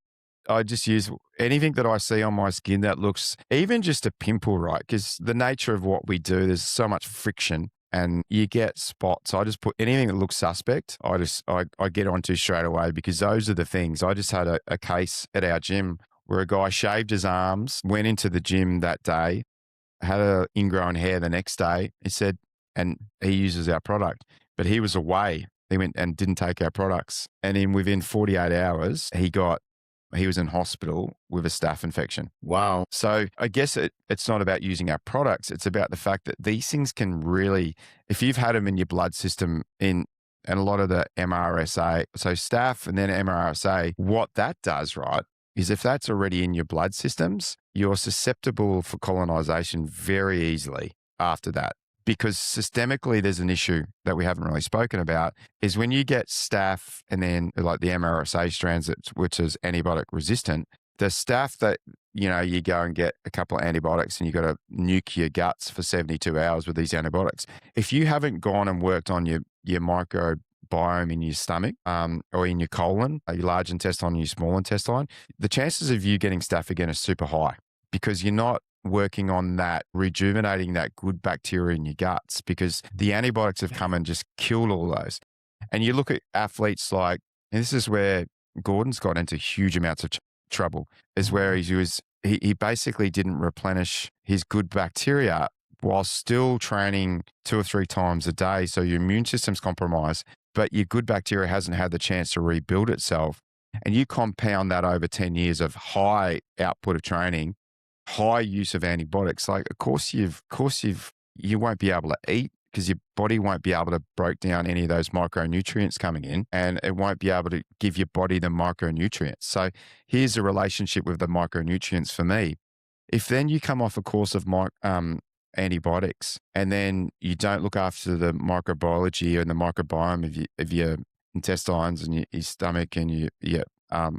I just use anything that I see on my skin that looks even just a pimple, right? Because the nature of what we do, there's so much friction and you get spots. I just put anything that looks suspect, I get onto straight away, because those are the things. I just had a case at our gym where a guy shaved his arms, went into the gym that day, had a ingrown hair the next day. He said, and he uses our product, but he was away. He went and didn't take our products. And within 48 hours, he was in hospital with a staph infection. Wow. So I guess it's not about using our products. It's about the fact that these things can really, if you've had them in your blood system and a lot of the MRSA, so staph and then MRSA, what that does, right, is if that's already in your blood systems, you're susceptible for colonization very easily after that. Because systemically, there's an issue that we haven't really spoken about, is when you get staph and then like the MRSA strands, which is antibiotic resistant, the staph that, you go and get a couple of antibiotics and you got to nuke your guts for 72 hours with these antibiotics. If you haven't gone and worked on your microbiome in your stomach or in your colon, your large intestine and your small intestine, the chances of you getting staph again are super high, because you're not working on that, rejuvenating that good bacteria in your guts, because the antibiotics have come and just killed all those. And you look at athletes like, and this is where Gordon's got into huge amounts of trouble, is where he basically didn't replenish his good bacteria while still training 2 or 3 times a day. So your immune system's compromised, but your good bacteria hasn't had the chance to rebuild itself. And you compound that over 10 years of high output of training, high use of antibiotics, like of course you won't be able to eat, because your body won't be able to break down any of those micronutrients coming in, and it won't be able to give your body the micronutrients. So here's the relationship with the micronutrients for me. If then you come off a course of antibiotics and then you don't look after the microbiology and the microbiome of your intestines and your stomach and your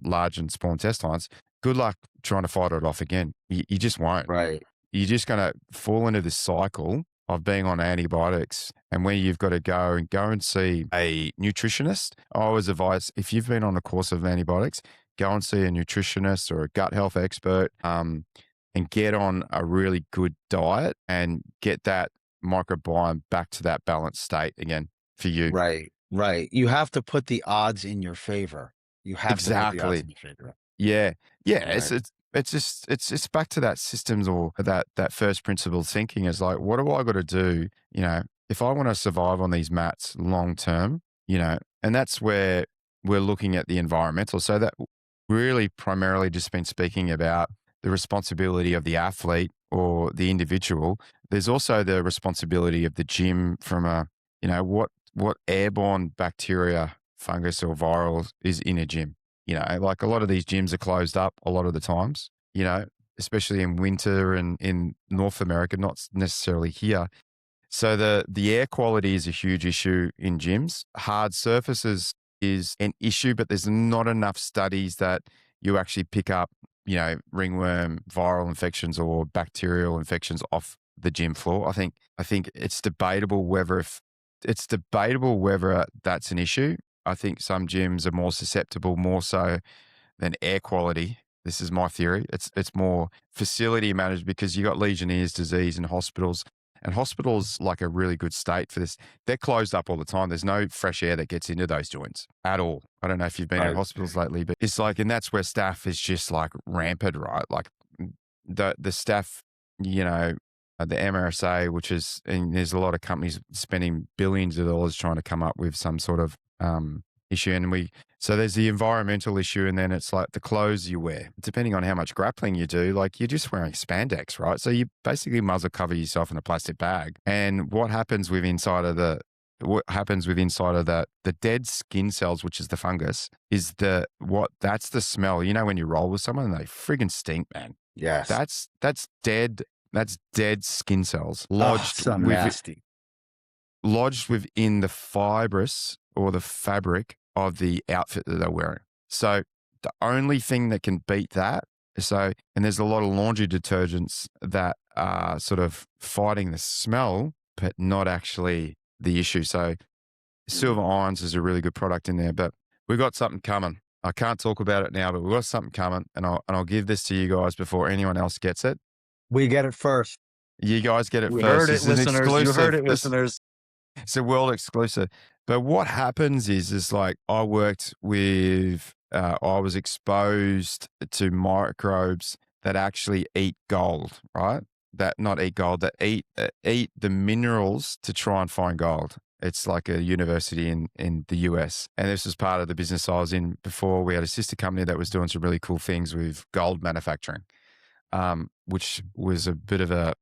large and small intestines, good luck trying to fight it off again. You just won't. Right. You're just going to fall into this cycle of being on antibiotics, and where you've got to go and see a nutritionist. I always advise, if you've been on a course of antibiotics, go and see a nutritionist or a gut health expert, and get on a really good diet and get that microbiome back to that balanced state again for you. Right. Right. You have to put the odds in your favor. You have to put the odds Exactly. in your favor. Yeah. Yeah. Right. It's back to that systems, or that first principle thinking, is like, what do I got to do? If I want to survive on these mats long term, and that's where we're looking at the environmental. So that really primarily just been speaking about the responsibility of the athlete or the individual. There's also the responsibility of the gym from what airborne bacteria, fungus or viral is in a gym. Like a lot of these gyms are closed up a lot of the times, especially in winter and in North America, not necessarily here. So the air quality is a huge issue in gyms. Hard surfaces is an issue, but there's not enough studies that you actually pick up, ringworm, viral infections or bacterial infections off the gym floor. I think it's debatable whether that's an issue. I think some gyms are more susceptible, more so than air quality. This is my theory. It's more facility managed, because you got Legionnaire's disease in hospitals, and hospitals like a really good state for this. They're closed up all the time. There's no fresh air that gets into those joints at all. I don't know if you've been in Right. hospitals lately, but it's like, and that's where staph is just like rampant, right? Like the staph, the MRSA, which is, and there's a lot of companies spending billions of dollars trying to come up with some sort of issue. And so there's the environmental issue, and then it's like the clothes you wear. Depending on how much grappling you do, like you're just wearing spandex, right? So you basically muzzle cover yourself in a plastic bag. And what happens with inside of that, the dead skin cells, which is the fungus, is that's the smell. You know, when you roll with someone, they friggin' stink, man. Yes. That's dead. That's dead skin cells So nasty. lodged within the fibrous or the fabric of the outfit that they're wearing. So the only thing that can beat that, and there's a lot of laundry detergents that are sort of fighting the smell, but not actually the issue. So Silver Irons is a really good product in there, but we've got something coming. I can't talk about it now, but we've got something coming, and I'll give this to you guys before anyone else gets it. We get it first. You guys get it We first. heard it, This is an listeners. You exclusive. heard it, listeners. It's a world exclusive. But what happens is like I was exposed to microbes that actually eat gold, right? That not eat gold, that eat the minerals to try and find gold. It's like a university in the US. And this was part of the business I was in before. We had a sister company that was doing some really cool things with gold manufacturing, which was a bit of an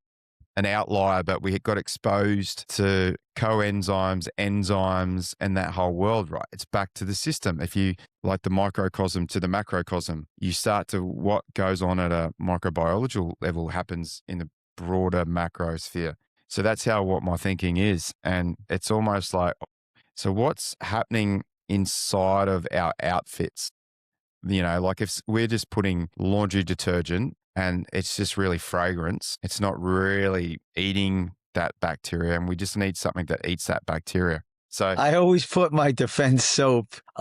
outlier, but we got exposed to coenzymes, enzymes, and that whole world, right? It's back to the system. If you like the microcosm to the macrocosm, you start to what goes on at a microbiological level happens in the broader macrosphere. So that's what my thinking is. And it's almost like, so what's happening inside of our outfits? You know, like if we're just putting laundry detergent and it's just really fragrance, it's not really eating that bacteria, and we just need something that eats that bacteria. So I always put my a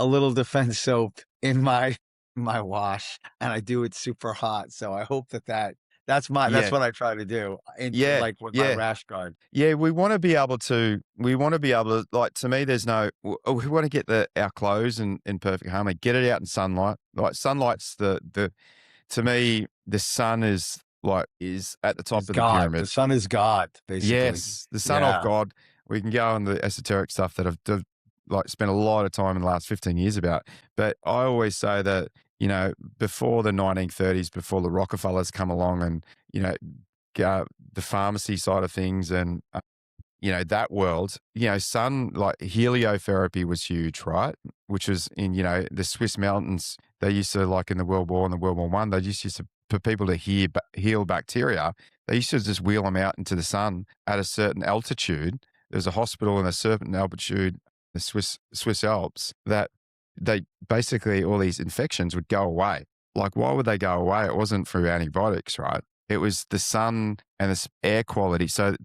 little defense soap in my wash, and I do it super hot. So I hope that's what I try to do. Like with my rash guard. Yeah, we want to be able to, like, to me, we want to get our clothes in perfect harmony, get it out in sunlight. Like sunlight's to me, the sun is at the top of the pyramid. The sun is God, basically. Yes, the son of God. We can go on the esoteric stuff that I've like spent a lot of time in the last 15 years about. But I always say that, you know, before the 1930s, before the Rockefellers come along and, you know, the pharmacy side of things and, you know, that world, you know, like heliotherapy was huge, right? Which was in, you know, the Swiss mountains. They used to, like in the World War and the World War I, they just used to, for people to heal bacteria, they used to just wheel them out into the sun at a certain altitude. There's a hospital in a certain altitude, the Swiss Alps, that they basically, all these infections would go away. Like, why would they go away? It wasn't through antibiotics, right? It was the sun and the air quality. So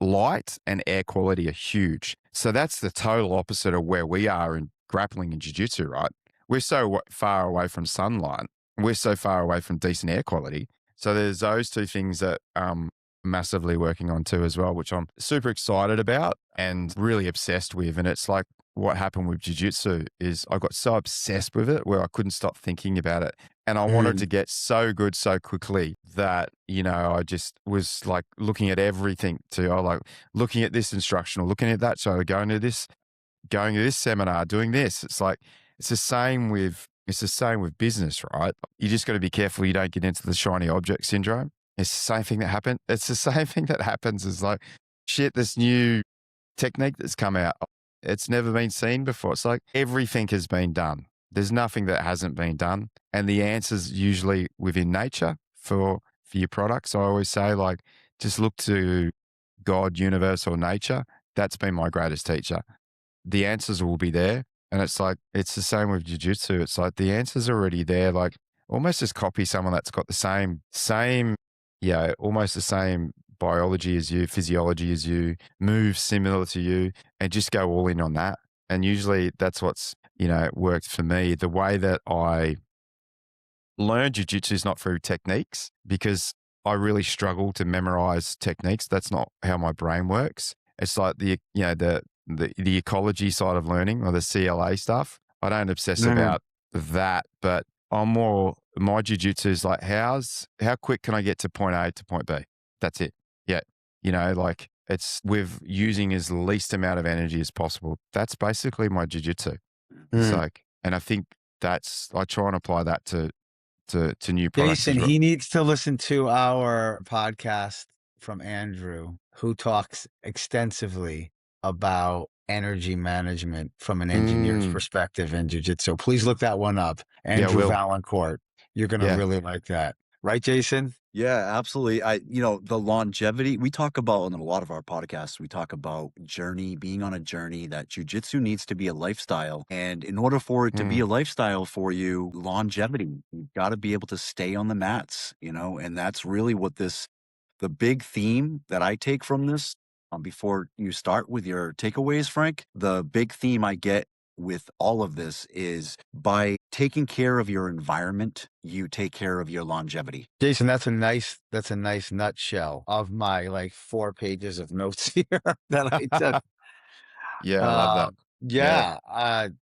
light and air quality are huge. So that's the total opposite of where we are in grappling and jiu-jitsu, right? We're so far away from sunlight. We're so far away from decent air quality. So there's those two things that I'm massively working on too as well, which I'm super excited about and really obsessed with. And it's like what happened with jiu-jitsu is I got so obsessed with it where I couldn't stop thinking about it. And I wanted to get so good so quickly that, you know, I just was like looking at everything looking at this instructional, looking at that. So going to this seminar, doing this. It's like, it's the same with business, right? You just got to be careful you don't get into the shiny object syndrome. It's the same thing that happened. It's the same thing that happens is like, shit, this new technique that's come out, it's never been seen before. It's like everything has been done. There's nothing that hasn't been done. And the answer's usually within nature for your products. I always say, like, just look to God, universe, or nature. That's been my greatest teacher. The answers will be there. And it's like, it's the same with jiu-jitsu. It's like the answer's already there. Like, almost just copy someone that's got the same, almost the same biology as you, physiology as you, moves similar to you, and just go all in on that. And usually that's what's, you know, worked for me. The way that I learned jiu-jitsu is not through techniques, because I really struggle to memorize techniques. That's not how my brain works. It's like the ecology side of learning, or the CLA stuff. I don't obsess about that, but my jiu-jitsu is like, how quick can I get to point A to point B? That's it. Yeah. like it's with using as least amount of energy as possible. That's basically my jiu-jitsu. It's Mm. like, and I think I try and apply that to new products Jason, as well. he needs to listen to our podcast from Andrew, who talks extensively about energy management from an engineer's Mm, perspective in jiu-jitsu. Please look that one up. yeah, Andrew Will. Valancourt. You're going to Yeah. really like that. Right, Jason? Yeah, absolutely. The longevity, we talk about in a lot of our podcasts, we talk about journey, being on a journey, that jujitsu needs to be a lifestyle. And in order for it to be Mm, a lifestyle for you, longevity, you've got to be able to stay on the mats, and that's really what the big theme that I take from this, before you start with your takeaways, Frank, the big theme I get with all of this is by taking care of your environment, you take care of your longevity. Jason, that's a nice nutshell of my like 4 pages of notes here that I took. yeah, I love Uh, that. Yeah.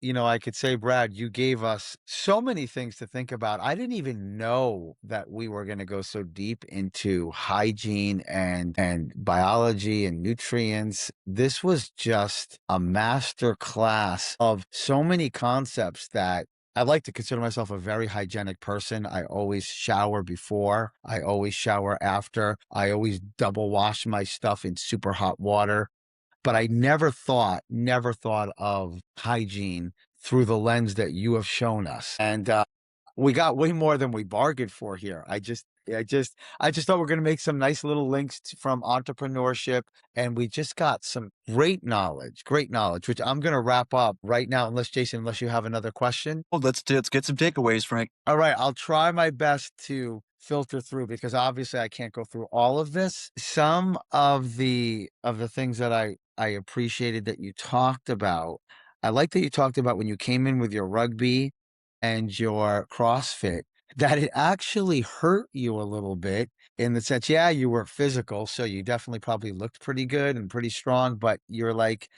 yeah, I could say, Brad, you gave us so many things to think about. I didn't even know that we were going to go so deep into hygiene and biology and nutrients. This was just a master class of so many concepts that I like to consider myself a very hygienic person. I always shower before, I always shower after, I always double wash my stuff in super hot water, but I never thought of hygiene through the lens that you have shown us. And we got way more than we bargained for here. I just thought we're going to make some nice little links from entrepreneurship, and we just got some great knowledge, which I'm going to wrap up right now. Unless you have another question. Well, let's get some takeaways, Frank. All right, I'll try my best to filter through because obviously I can't go through all of this. Some of the things that I appreciated that you talked about. I like that you talked about when you came in with your rugby and your CrossFit, that it actually hurt you a little bit in the sense, yeah, you were physical, so you definitely probably looked pretty good and pretty strong, but you're like,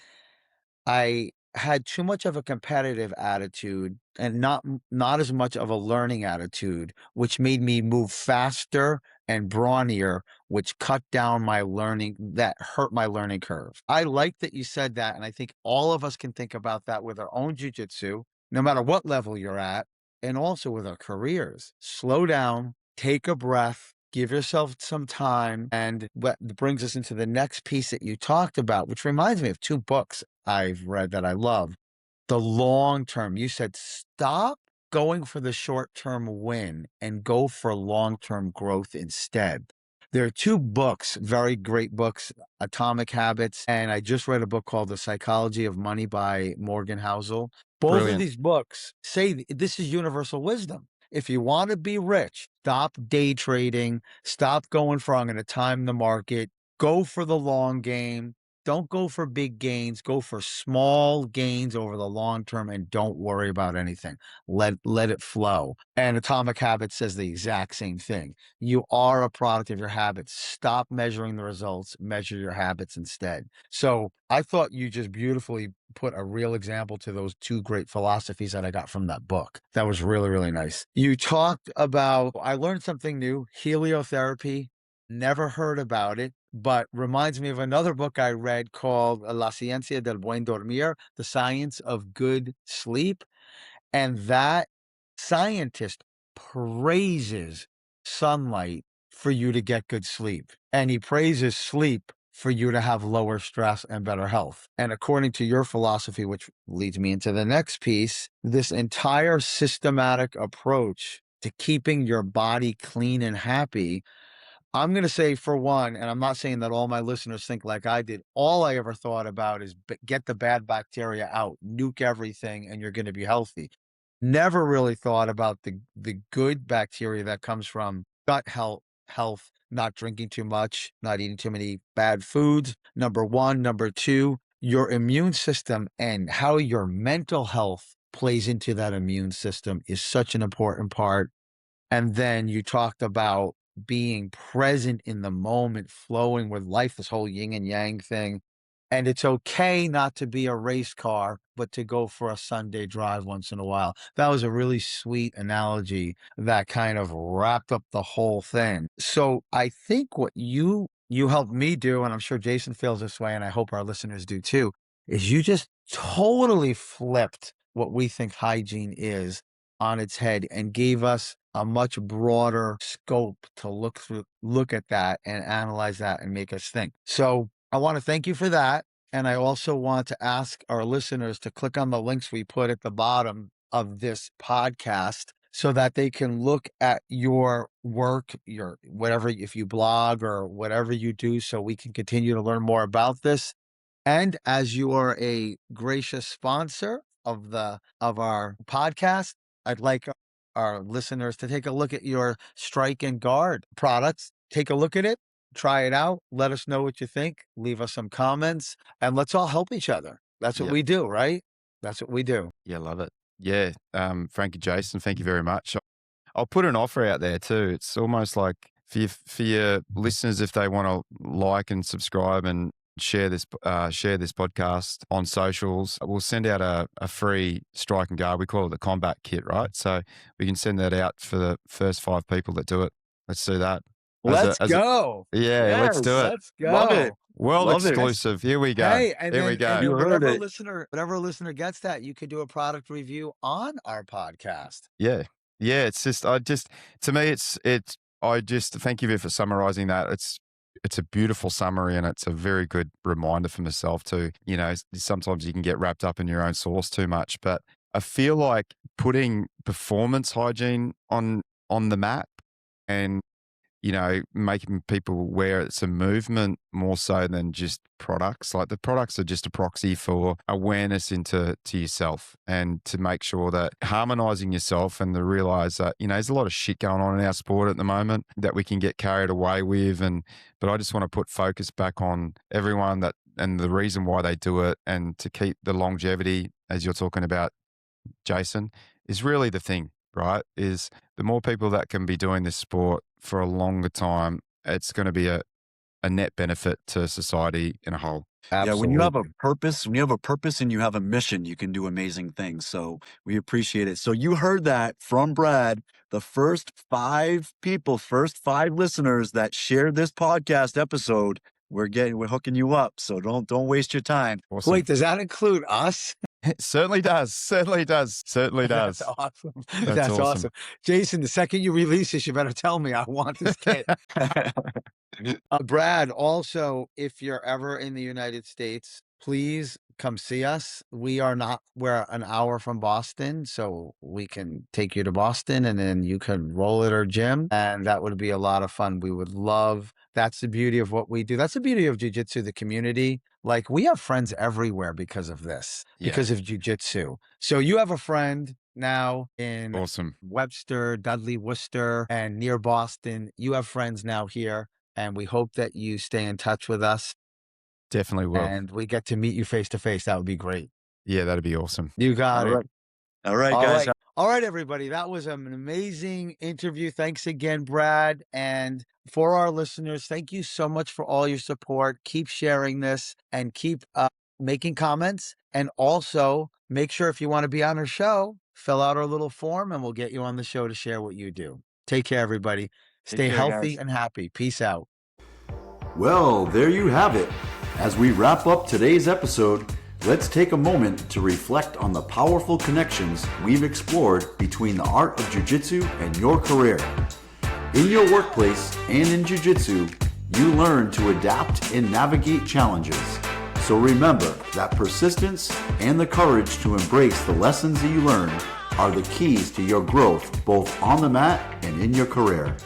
I had too much of a competitive attitude and not as much of a learning attitude, which made me move faster and brawnier, which cut down my learning, that hurt my learning curve. I like that you said that, and I think all of us can think about that with our own jujitsu, no matter what level you're at, and also with our careers. Slow down, take a breath, give yourself some time. And what brings us into the next piece that you talked about, which reminds me of two books I've read that I love. The long term. You said stop going for the short term win and go for long term growth instead. There are two books, very great books, Atomic Habits, and I just read a book called The Psychology of Money by Morgan Housel. Both of Brilliant. these books say this is universal wisdom. If you want to be rich, stop day trading, stop going for, I'm going to time the market, go for the long game. Don't go for big gains, go for small gains over the long term and don't worry about anything. Let it flow. And Atomic Habits says the exact same thing. You are a product of your habits. Stop measuring the results, measure your habits instead. So I thought you just beautifully put a real example to those two great philosophies that I got from that book. That was really, really nice. You talked about, I learned something new, heliotherapy. Never heard about it, but reminds me of another book I read called La Ciencia del Buen Dormir, The Science of Good Sleep. And that scientist praises sunlight for you to get good sleep. And he praises sleep for you to have lower stress and better health. And according to your philosophy, which leads me into the next piece, this entire systematic approach to keeping your body clean and happy, I'm going to say for one, and I'm not saying that all my listeners think like I did, all I ever thought about is get the bad bacteria out, nuke everything, and you're going to be healthy. Never really thought about the good bacteria that comes from gut health, not drinking too much, not eating too many bad foods. Number one. Number two, your immune system and how your mental health plays into that immune system is such an important part. And then you talked about being present in the moment, flowing with life, this whole yin and yang thing. And it's okay not to be a race car, but to go for a Sunday drive once in a while. That was a really sweet analogy that kind of wrapped up the whole thing. So I think what you you helped me do, and I'm sure Jason feels this way, and I hope our listeners do too, is you just totally flipped what we think hygiene is on its head and gave us a much broader scope to look at that and analyze that and make us think. So I want to thank you for that. And I also want to ask our listeners to click on the links we put at the bottom of this podcast so that they can look at your work, your whatever, if you blog or whatever you do, so we can continue to learn more about this. And as you are a gracious sponsor of our podcast, I'd like our listeners to take a look at your Strike and Guard products. Take a look at it, try it out, let us know what you think, leave us some comments, and let's all help each other. That's what Yep. we do, right? That's what we do. Yeah, love it. Yeah. Frank and Jason, thank you very much. I'll put an offer out there too. It's almost like for your listeners, if they want to like and subscribe and share this podcast on socials, we'll send out a free Strike and Guard. We call it the combat kit, right? So we can send that out for the first 5 people that do it. Let's do that. Let's go. Yeah, let's do it. Let's go. Love it. World Love it. exclusive. Here we go. Hey, and Here then, we go. and You heard whatever it. listener gets that, you could do a product review on our podcast. Yeah. Yeah. It's just, to me, I just thank you for summarizing that. It's a beautiful summary, and it's a very good reminder for myself too. You know, sometimes you can get wrapped up in your own sauce too much, but I feel like putting performance hygiene on the map and, you know, making people aware it's a movement more so than just products. Like the products are just a proxy for awareness to yourself, and to make sure that harmonizing yourself and to realize that, you know, there's a lot of shit going on in our sport at the moment that we can get carried away with. But I just want to put focus back on everyone and the reason why they do it, and to keep the longevity, as you're talking about, Jason, is really the thing, right? Is the more people that can be doing this sport for a longer time, it's going to be a net benefit to society in a whole. Yeah, Absolutely. when you have a purpose and you have a mission, you can do amazing things. So we appreciate it. So you heard that from Brad. The first 5 listeners that share this podcast episode, we're hooking you up. So don't waste your time. Awesome. Wait, does that include us? It certainly does. Certainly does. Certainly does. That's awesome. That's That's awesome. awesome. Jason, the second you release this, you better tell me. I want this kit. Brad, also, if you're ever in the United States, please come see us. We're an hour from Boston, so we can take you to Boston, and then you can roll at our gym, and that would be a lot of fun. We would love. That's the beauty of what we do. That's the beauty of jiu-jitsu, the community. Like, we have friends everywhere because of this, Yeah. because of jiu-jitsu. So you have a friend now in Awesome. Webster, Dudley, Worcester, and near Boston. You have friends now here, and we hope that you stay in touch with us Definitely will. and we get to meet you face to face. That would be great. Yeah, that'd be awesome. You got it. All right, All guys. right. All right, everybody. That was an amazing interview. Thanks again, Brad. And for our listeners, thank you so much for all your support. Keep sharing this and keep making comments. And also make sure, if you want to be on our show, fill out our little form and we'll get you on the show to share what you do. Take care, everybody. Stay care, healthy guys. and happy. Peace out. Well, there you have it. As we wrap up today's episode, let's take a moment to reflect on the powerful connections we've explored between the art of jiu-jitsu and your career. In your workplace and in jiu-jitsu, you learn to adapt and navigate challenges. So remember that persistence and the courage to embrace the lessons that you learn are the keys to your growth both on the mat and in your career.